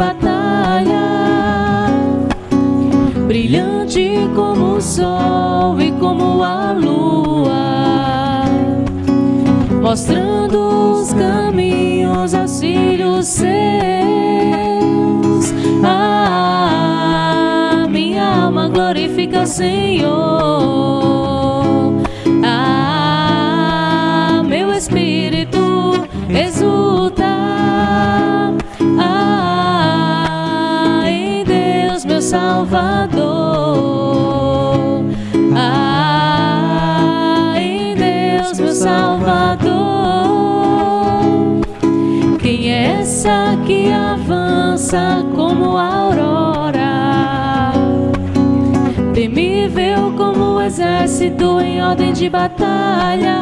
batalha, brilhante como o sol e como a lua, mostrando os caminhos aos filhos seus. Minha alma glorifica o Senhor. Meu espírito exulta em Deus, meu Salvador. Em Deus, meu Salvador. Quem é essa que avança como a aurora, temível como o exército em ordem de batalha,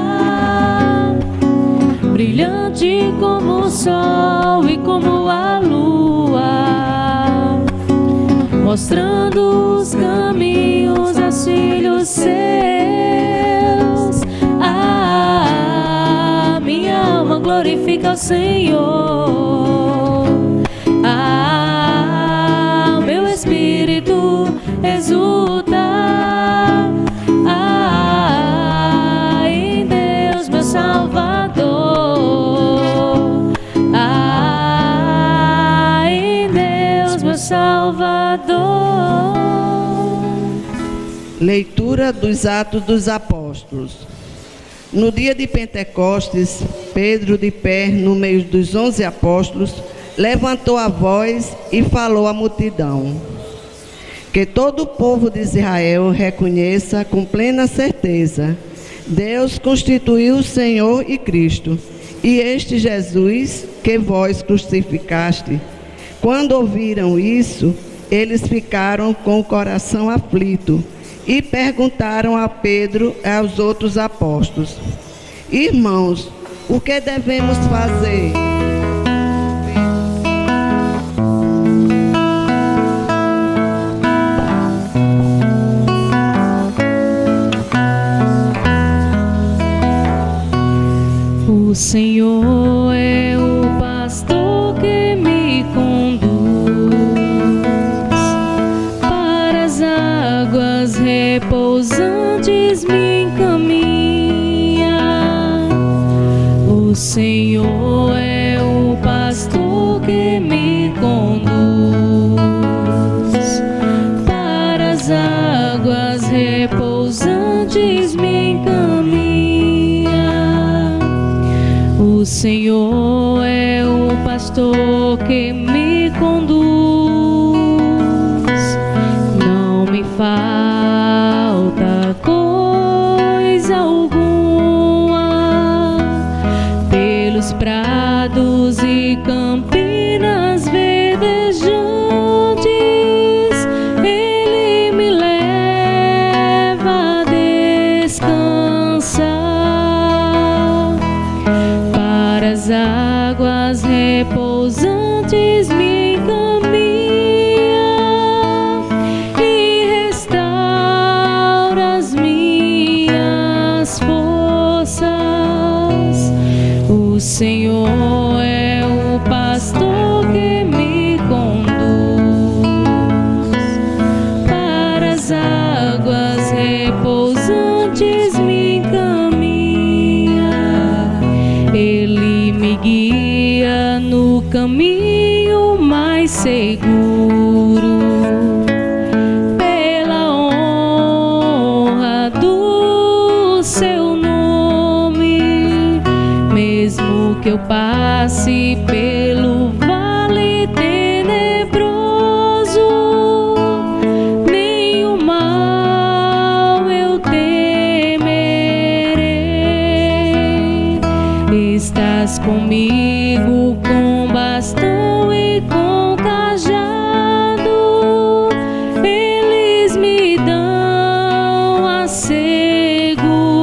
brilhante como o sol e como a lua, mostrando os caminhos aos filhos seus. Minha alma glorifica o Senhor. Meu espírito exulta em Deus, meu Salvador. Em Deus, meu Salvador. Leitura dos Atos dos Apóstolos. No dia de Pentecostes, Pedro, de pé no meio dos 11 apóstolos, levantou a voz e falou à multidão: que todo o povo de Israel reconheça com plena certeza: Deus constituiu o Senhor e Cristo, e este Jesus que vós crucificaste. Quando ouviram isso, eles ficaram com o coração aflito e perguntaram a Pedro e aos outros apóstolos: irmãos, o que devemos fazer? O Senhor é o pastor que me conduz para as águas repousantes, me encaminha. O Senhor é o pastor que me conduz para as águas repousantes, me encaminha. O Senhor é o pastor que me conduz, não me falta coisa alguma. Pelos prados e campinas verdejantes, Ele me leva a descansar. As águas repousantes me encaminha e restaura as minhas forças. O Senhor é o pastor que me conduz para as águas repousantes, me encaminha. Ele me guia no caminho mais seguro, pela honra do seu nome. Mesmo que eu passe pelo vale tenebroso, nenhum mal eu temerei. Estás comigo com bastão e com cajado, eles me dão a segurança.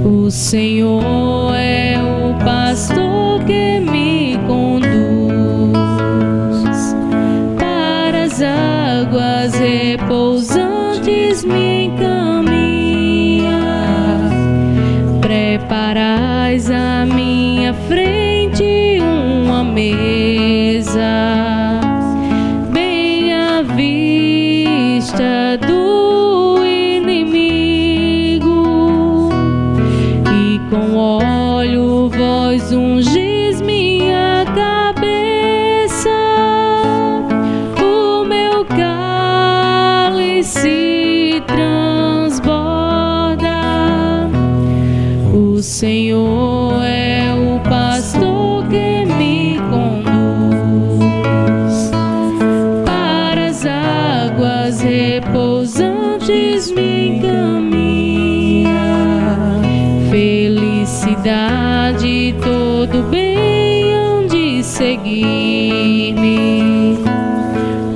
O Senhor é o pastor que me conduz para as águas repousantes, me encaminha. Preparais vista do inimigo, e com óleo vós ungis minha cabeça, o meu cálice transborda. O Senhor é o pastor que me conduz para as águas repousantes, me encaminha. Felicidade, todo bem hão de seguir-me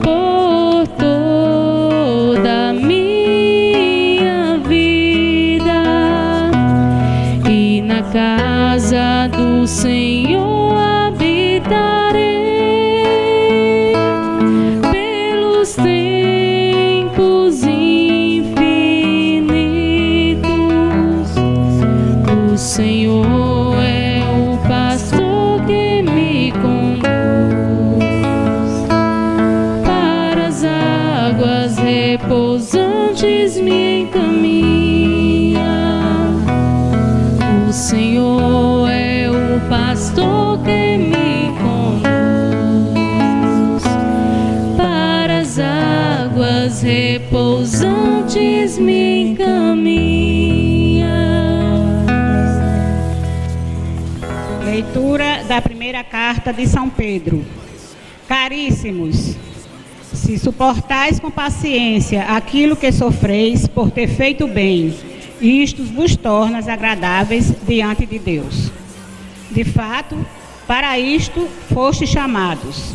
por toda a minha vida, e na casa do Senhor habitarei pelos tempos infinitos. O Senhor é o pastor que me conduz para as águas repousantes, me encaminha. O Senhor é o pastor que me conduz para as águas repousantes, me encaminha. Leitura da primeira carta de São Pedro. Caríssimos, se suportais com paciência aquilo que sofreis por ter feito bem, isto vos torna agradáveis diante de Deus. De fato, para isto fostes chamados.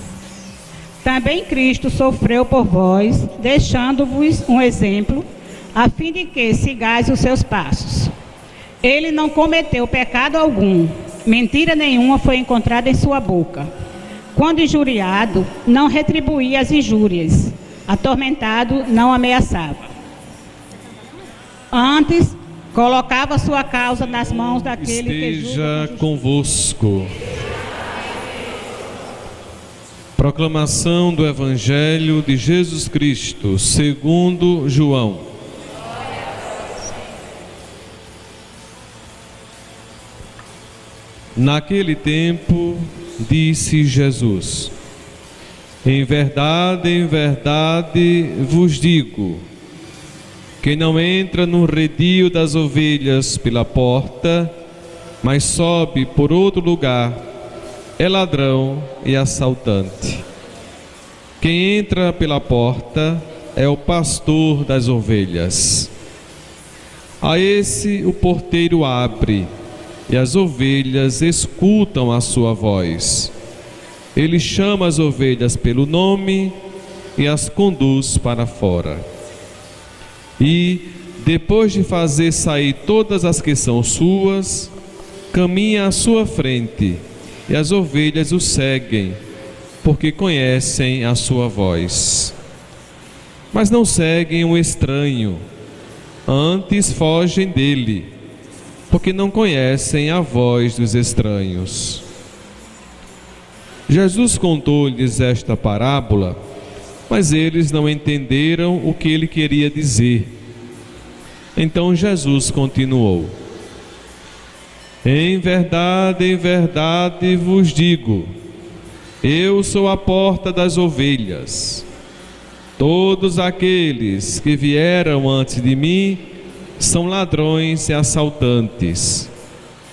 Também Cristo sofreu por vós, deixando-vos um exemplo, a fim de que sigais os seus passos. Ele não cometeu pecado algum, mentira nenhuma foi encontrada em sua boca. Quando injuriado, não retribuía as injúrias, atormentado, não ameaçava. Antes, colocava sua causa nas mãos daquele que julga. Esteja convosco. Proclamação do Evangelho de Jesus Cristo, segundo João. Naquele tempo, disse Jesus: em verdade vos digo, quem não entra no redil das ovelhas pela porta, mas sobe por outro lugar, é ladrão e assaltante. Quem entra pela porta é o pastor das ovelhas. A esse o porteiro abre, e as ovelhas escutam a sua voz. Ele chama as ovelhas pelo nome e as conduz para fora. E, depois de fazer sair todas as que são suas, caminha à sua frente, e as ovelhas o seguem, porque conhecem a sua voz. Mas não seguem o estranho, antes fogem dele, porque não conhecem a voz dos estranhos. Jesus contou-lhes esta parábola, mas eles não entenderam o que ele queria dizer. Então Jesus continuou: em verdade vos digo, eu sou a porta das ovelhas. Todos aqueles que vieram antes de mim são ladrões e assaltantes,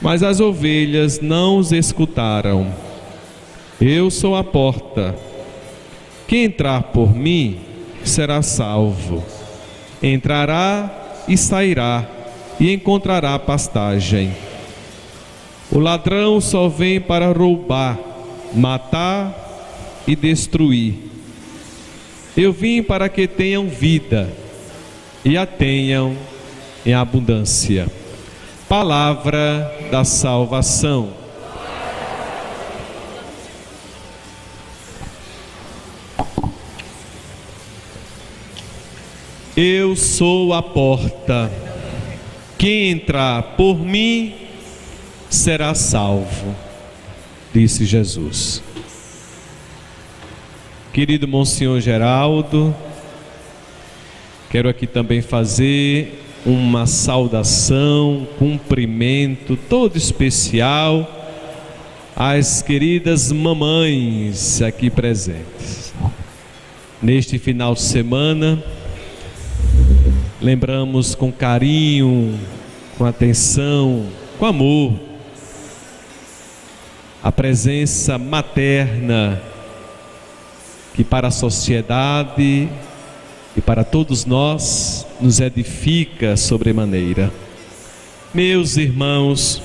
mas as ovelhas não os escutaram. Eu sou a porta. Quem entrar por mim será salvo. Entrará e sairá e encontrará pastagem. O ladrão só vem para roubar, matar e destruir. Eu vim para que tenham vida e a tenham em abundância. Palavra da salvação. Eu sou a porta. Quem entrar por mim será salvo, disse Jesus. Querido Monsenhor Geraldo, Quero aqui também fazer uma saudação, cumprimento todo especial às queridas mamães aqui presentes. Neste final de semana, lembramos com carinho, com atenção, com amor, a presença materna que para a sociedade e para todos nós nos edifica sobremaneira. Meus irmãos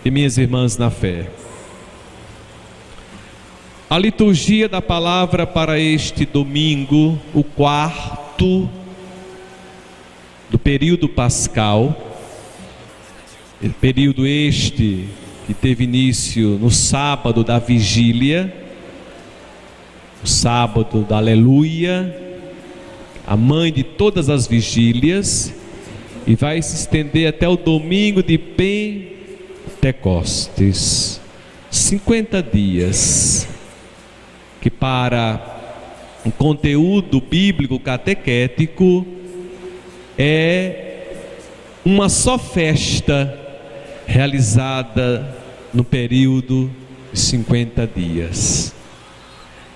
e minhas irmãs na fé, a liturgia da palavra para este domingo, o quarto do período pascal, período este que teve início no sábado da vigília, o sábado da aleluia, a mãe de todas as vigílias, e vai se estender até o domingo de Pentecostes, 50 dias, que para o conteúdo bíblico catequético é uma só festa realizada no período de 50 dias.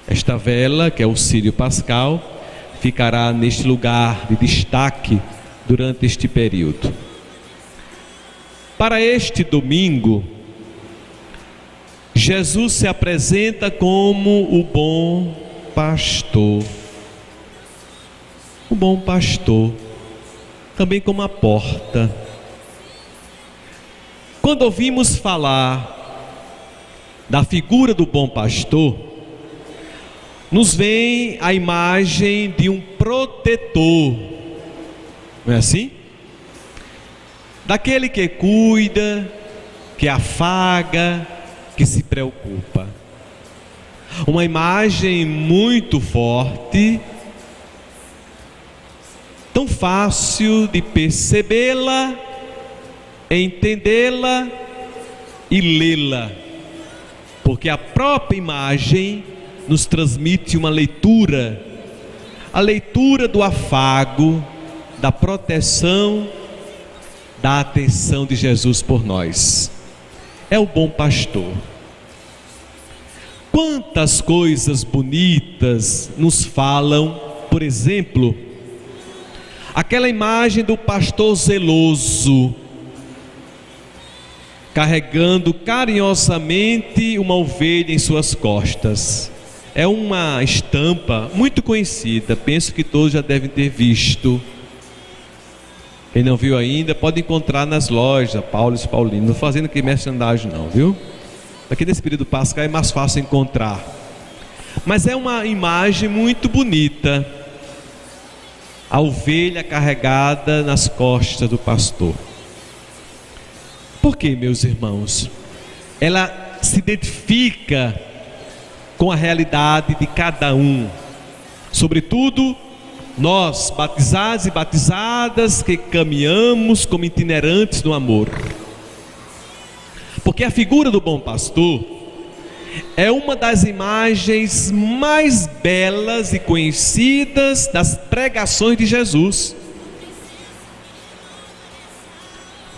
Esta vela, que é o Círio Pascal, ficará neste lugar de destaque durante este período. Para este domingo, Jesus se apresenta como o bom pastor. O bom pastor, também como a porta. Quando ouvimos falar da figura do bom pastor, nos vem a imagem de um protetor, não é assim? Daquele que cuida, que afaga, que se preocupa. Uma imagem muito forte, tão fácil de percebê-la, entendê-la e lê-la, porque a própria imagem nos transmite uma leitura, a leitura do afago, da proteção, da atenção de Jesus por nós. É o bom pastor. Quantas coisas bonitas nos falam, por exemplo, aquela imagem do pastor zeloso, carregando carinhosamente uma ovelha em suas costas. É uma estampa muito conhecida, penso que todos já devem ter visto. Quem não viu ainda, pode encontrar nas lojas Paulo e Paulino, não fazendo aqui merchandising não, viu? Aqui nesse período pascal é mais fácil encontrar. Mas é uma imagem muito bonita, a ovelha carregada nas costas do pastor. Por quê, meus irmãos? Ela se identifica com a realidade de cada um, sobretudo nós, batizados e batizadas, que caminhamos como itinerantes no amor. Porque a figura do bom pastor é uma das imagens mais belas e conhecidas das pregações de Jesus.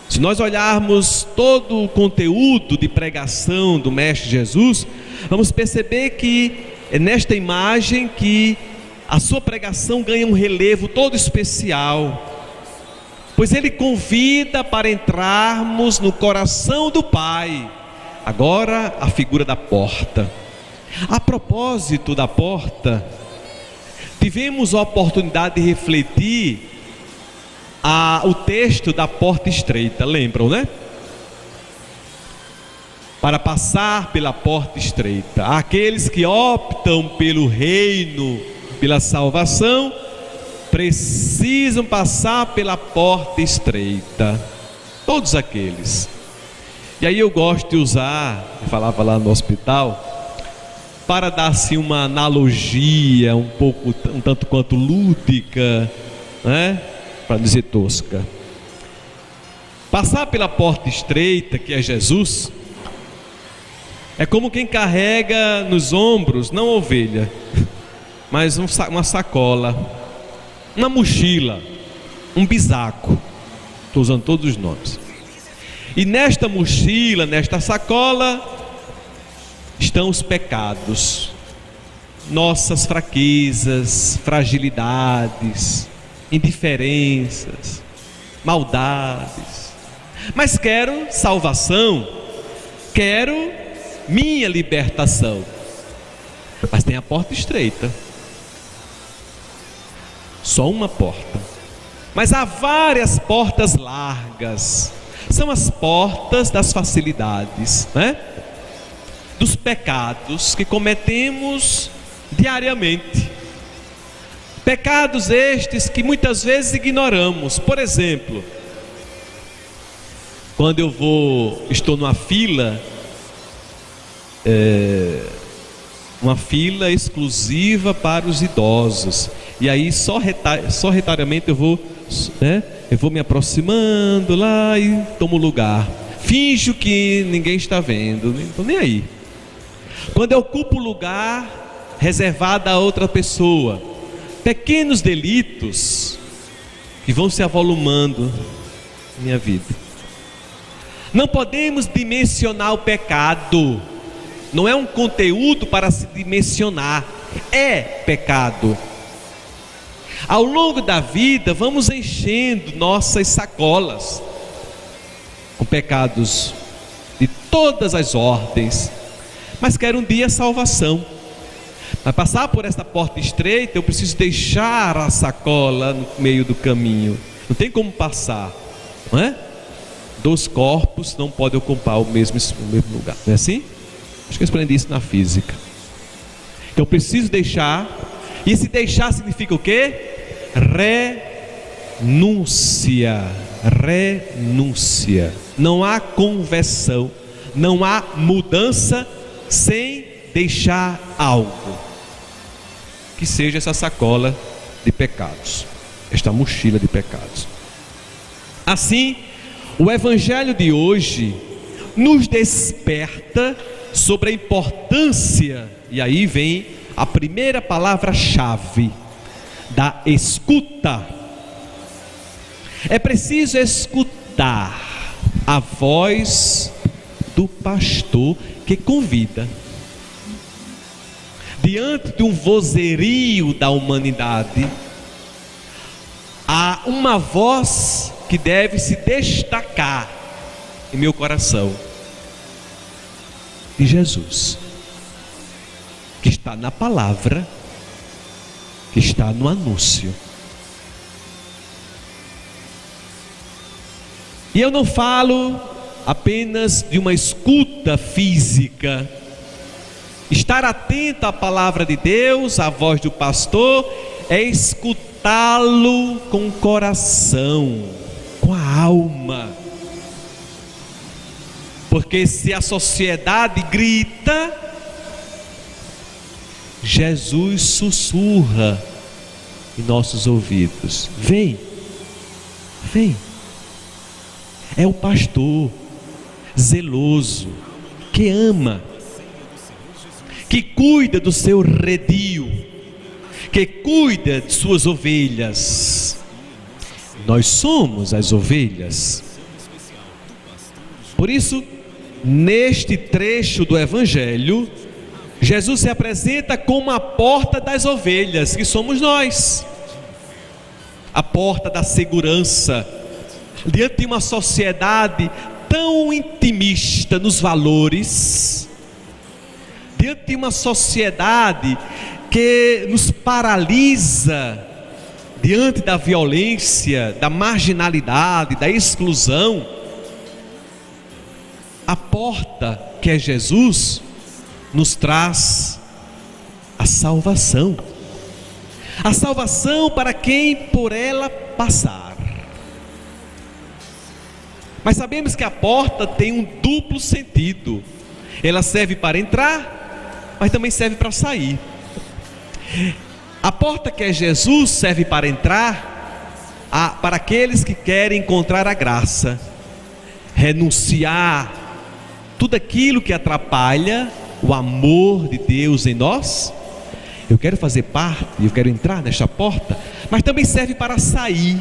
Se nós olharmos todo o conteúdo de pregação do Mestre Jesus, vamos perceber que é nesta imagem que a sua pregação ganha um relevo todo especial, pois ele convida para entrarmos no coração do Pai. Agora a figura da porta. A propósito da porta, tivemos a oportunidade de refletir o texto da porta estreita, lembram, né? Para passar pela porta estreita, aqueles que optam pelo reino, pela salvação, precisam passar pela porta estreita. Todos aqueles. E aí eu gosto de usar, eu falava lá no hospital, para dar assim uma analogia um tanto quanto lúdica, né? Para dizer tosca. Passar pela porta estreita, que é Jesus, é como quem carrega nos ombros, não a ovelha, mas uma sacola. uma mochila, um bisaco. Estou usando todos os nomes. E nesta mochila, nesta sacola, estão os pecados, nossas fraquezas, fragilidades, indiferenças, maldades. Mas quero salvação, quero minha libertação. Mas tem a porta estreita, só uma porta. Mas há várias portas largas. São as portas das facilidades, né? Dos pecados que cometemos diariamente. Pecados estes que muitas vezes ignoramos. Por exemplo, quando estou numa fila, uma fila exclusiva para os idosos, e aí só retariamente eu vou me aproximando lá e tomo lugar, finjo que ninguém está vendo, não estou nem aí. Quando eu ocupo lugar reservado a outra pessoa, pequenos delitos que vão se avolumando na minha vida. Não podemos dimensionar o pecado, não é um conteúdo para se dimensionar, é pecado. Ao longo da vida vamos enchendo nossas sacolas com pecados de todas as ordens, mas quero um dia salvação. Para passar por esta porta estreita eu preciso deixar a sacola no meio do caminho, não tem como passar, não é? Dois corpos não podem ocupar o mesmo lugar, não é assim? Acho que eu aprendi isso na física. Então eu preciso deixar, e esse deixar significa o quê? Renúncia. Renúncia. Não há conversão, não há mudança sem deixar algo que seja essa sacola de pecados, esta mochila de pecados. Assim, o evangelho de hoje nos desperta sobre a importância, e aí vem a primeira palavra-chave, da escuta. É preciso escutar a voz do pastor que convida. Diante de um vozerio da humanidade, há uma voz que deve se destacar em meu coração, de Jesus, que está na palavra, que está no anúncio. E eu não falo apenas de uma escuta física. Estar atento à palavra de Deus, à voz do pastor, é escutá-lo com o coração, com a alma. Porque se a sociedade grita, Jesus sussurra em nossos ouvidos: vem, vem. É o pastor zeloso, que ama, que cuida do seu redil, que cuida de suas ovelhas. Nós somos as ovelhas. Por isso, neste trecho do Evangelho, Jesus se apresenta como a porta das ovelhas, que somos nós, a porta da segurança. Diante de uma sociedade tão intimista nos valores, diante de uma sociedade que nos paralisa diante da violência, da marginalidade, da exclusão, a porta que é Jesus nos traz a salvação para quem por ela passar. Mas sabemos que a porta tem um duplo sentido. Ela serve para entrar, mas também serve para sair. A porta que é Jesus serve para entrar, para aqueles que querem encontrar a graça, renunciar tudo aquilo que atrapalha o amor de Deus em nós eu quero fazer parte, eu quero entrar nesta porta, mas também serve para sair,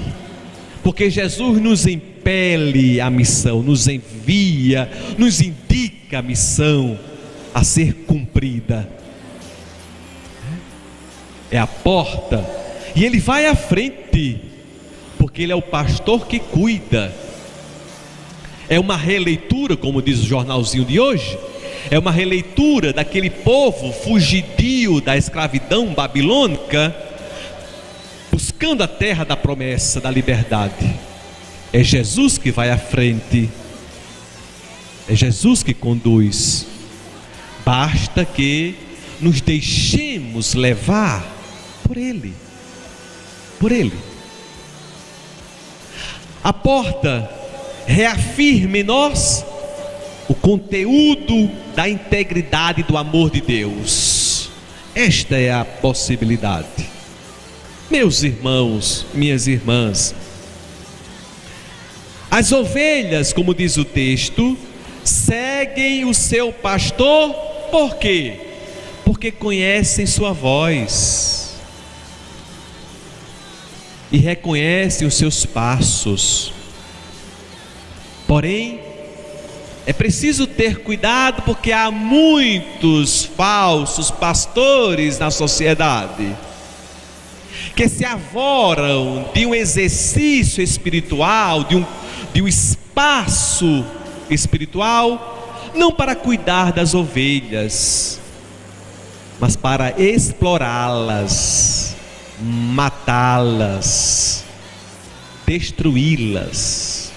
porque Jesus nos impele a missão, nos envia, nos indica a missão a ser cumprida. É a porta, e Ele vai à frente, porque Ele é o pastor que cuida. É uma releitura, como diz o jornalzinho de hoje, é uma releitura daquele povo fugidio da escravidão babilônica, buscando a terra da promessa da liberdade. É Jesus que vai à frente, é Jesus que conduz. Basta que nos deixemos levar por Ele, por Ele. A porta reafirma em nós o conteúdo da integridade do amor de Deus. Esta é a possibilidade. Meus irmãos, minhas irmãs, as ovelhas, como diz o texto, seguem o seu pastor, por quê? Porque conhecem sua voz e reconhecem os seus passos. Porém, é preciso ter cuidado, porque há muitos falsos pastores na sociedade que se arvoram de um exercício espiritual, de um espaço espiritual, não para cuidar das ovelhas, mas para explorá-las, matá-las, destruí-las.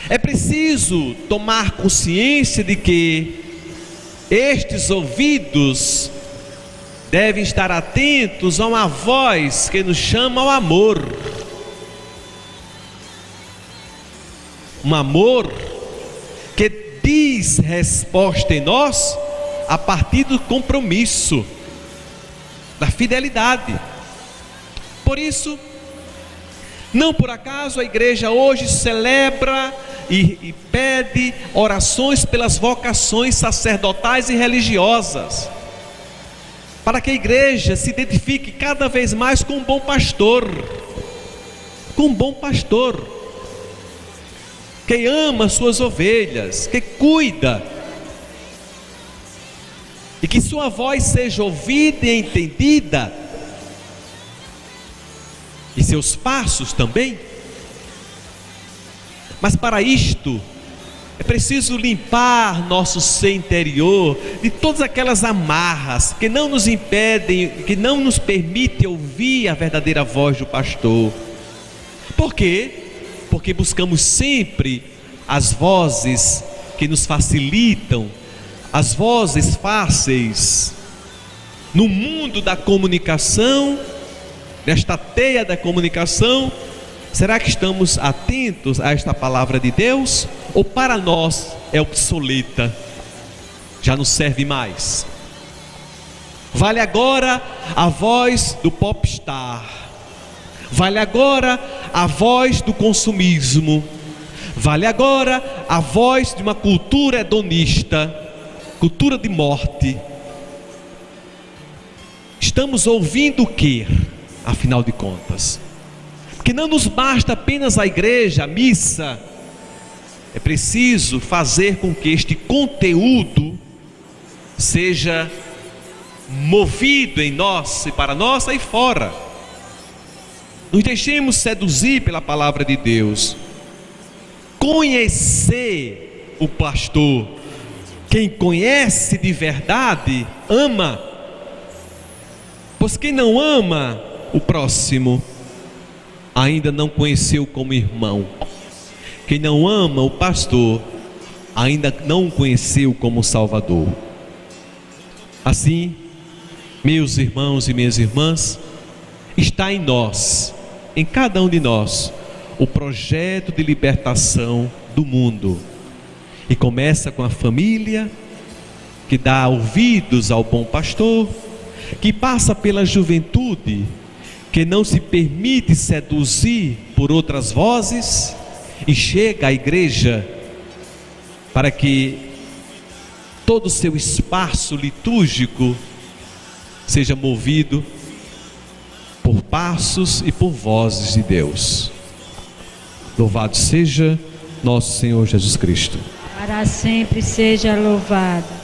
É preciso tomar consciência de que estes ouvidos devem estar atentos a uma voz que nos chama ao amor. Um amor que diz resposta em nós a partir do compromisso, da fidelidade. Por isso, não por acaso a igreja hoje celebra e pede orações pelas vocações sacerdotais e religiosas, para que a igreja se identifique cada vez mais com um bom pastor, que ama suas ovelhas, que cuida, e que sua voz seja ouvida e entendida, e seus passos também. Mas para isto é preciso limpar nosso ser interior de todas aquelas amarras que não nos impedem, que não nos permitem ouvir a verdadeira voz do pastor. Por quê? Porque buscamos sempre as vozes que nos facilitam, as vozes fáceis. No mundo da comunicação, nesta teia da comunicação, será que estamos atentos a esta palavra de Deus? Ou para nós é obsoleta, já não serve mais? Vale agora a voz do popstar, vale agora a voz do consumismo, vale agora a voz de uma cultura hedonista, cultura de morte. Estamos ouvindo o que, afinal de contas? Que não nos basta apenas a igreja, a missa. É preciso fazer com que este conteúdo seja movido em nós e para nós aí fora. Nos deixemos seduzir pela palavra de Deus. Conhecer o pastor. Quem conhece de verdade, ama. Pois quem não ama o próximo, ainda não conheceu como irmão. Quem não ama o pastor, ainda não o conheceu como Salvador. Assim, meus irmãos e minhas irmãs, está em nós, em cada um de nós, o projeto de libertação do mundo. E começa com a família, que dá ouvidos ao bom pastor, que passa pela juventude, que não se permite seduzir por outras vozes, e chega à igreja, para que todo o seu espaço litúrgico seja movido por passos e por vozes de Deus. Louvado seja nosso Senhor Jesus Cristo. Para sempre seja louvado.